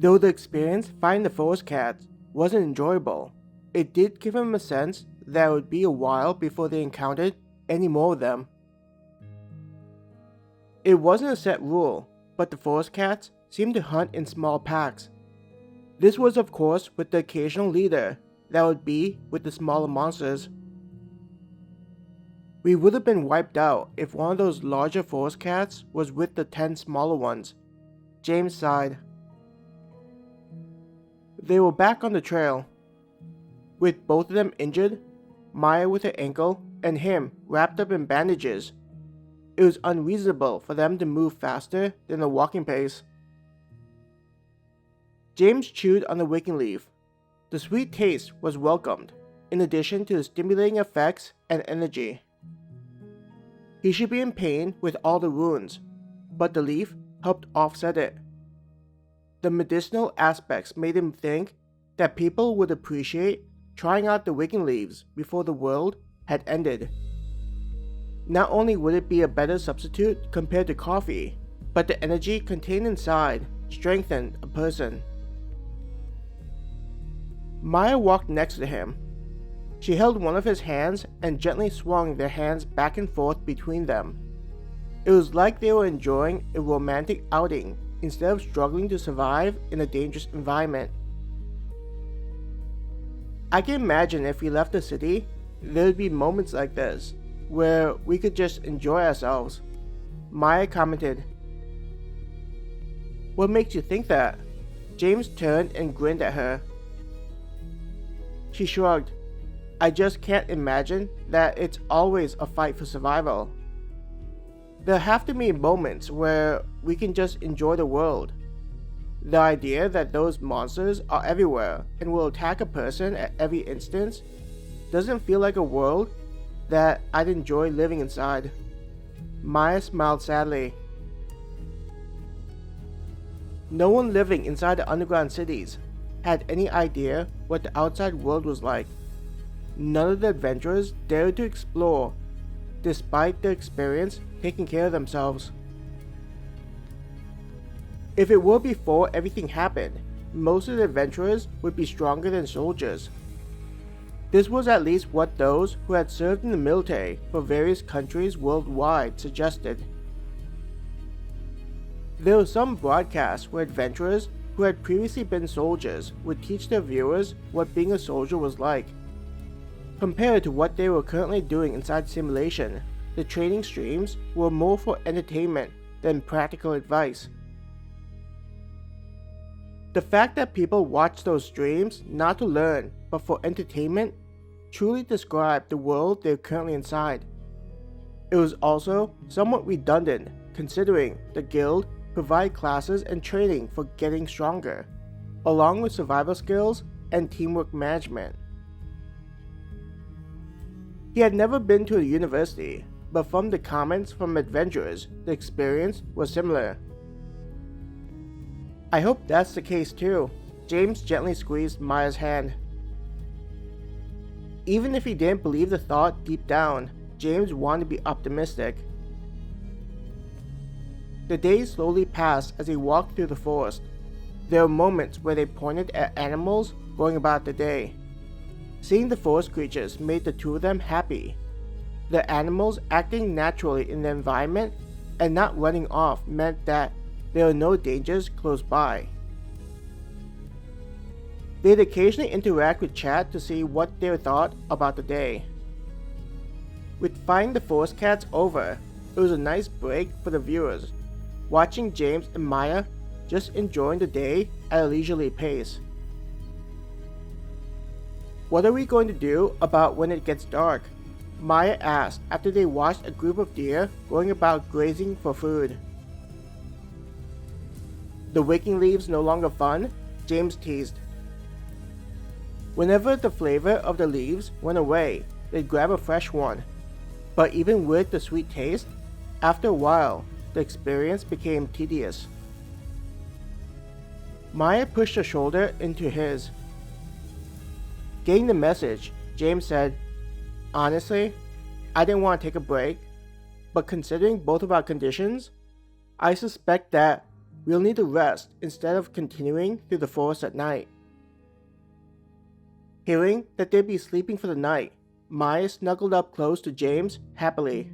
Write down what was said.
Though the experience finding the forest cats wasn't enjoyable, it did give him a sense that it would be a while before they encountered any more of them. It wasn't a set rule, but the forest cats seemed to hunt in small packs. This was of course with the occasional leader that would be with the smaller monsters. We would have been wiped out if one of those larger forest cats was with the 10 smaller ones. James sighed. They were back on the trail, with both of them injured, Maya with her ankle and him wrapped up in bandages. It was unreasonable for them to move faster than the walking pace. James chewed on the wicking leaf. The sweet taste was welcomed, in addition to the stimulating effects and energy. He should be in pain with all the wounds, but the leaf helped offset it. The medicinal aspects made him think that people would appreciate trying out the wicking leaves before the world had ended. Not only would it be a better substitute compared to coffee, but the energy contained inside strengthened a person. Maya walked next to him. She held one of his hands and gently swung their hands back and forth between them. It was like they were enjoying a romantic outing instead of struggling to survive in a dangerous environment. I can imagine if we left the city, there would be moments like this, where we could just enjoy ourselves. Maya commented. What makes you think that? James turned and grinned at her. She shrugged. I just can't imagine that it's always a fight for survival. There have to be moments where we can just enjoy the world. The idea that those monsters are everywhere and will attack a person at every instance doesn't feel like a world that I'd enjoy living inside. Maya smiled sadly. No one living inside the underground cities had any idea what the outside world was like. None of the adventurers dared to explore, despite their experience taking care of themselves. If it were before everything happened, most of the adventurers would be stronger than soldiers. This was at least what those who had served in the military for various countries worldwide suggested. There were some broadcasts where adventurers who had previously been soldiers would teach their viewers what being a soldier was like. Compared to what they were currently doing inside simulation, the training streams were more for entertainment than practical advice. The fact that people watched those streams not to learn but for entertainment truly described the world they were currently inside. It was also somewhat redundant considering the guild provided classes and training for getting stronger, along with survival skills and teamwork management. He had never been to a university, but from the comments from adventurers, the experience was similar. I hope that's the case too. James gently squeezed Maya's hand. Even if he didn't believe the thought deep down, James wanted to be optimistic. The days slowly passed as they walked through the forest. There were moments where they pointed at animals going about the day. Seeing the forest creatures made the two of them happy. The animals acting naturally in the environment and not running off meant that there were no dangers close by. They'd occasionally interact with chat to see what they thought about the day. With finding the forest cats over, it was a nice break for the viewers, watching James and Maya just enjoying the day at a leisurely pace. What are we going to do about when it gets dark? Maya asked after they watched a group of deer going about grazing for food. The wicking leaves no longer fun? James teased. Whenever the flavor of the leaves went away, they'd grab a fresh one. But even with the sweet taste, after a while, the experience became tedious. Maya pushed her shoulder into his. Getting the message, James said, Honestly, I didn't want to take a break, but considering both of our conditions, I suspect that We'll need to rest instead of continuing through the forest at night." Hearing that they'd be sleeping for the night, Maya snuggled up close to James happily.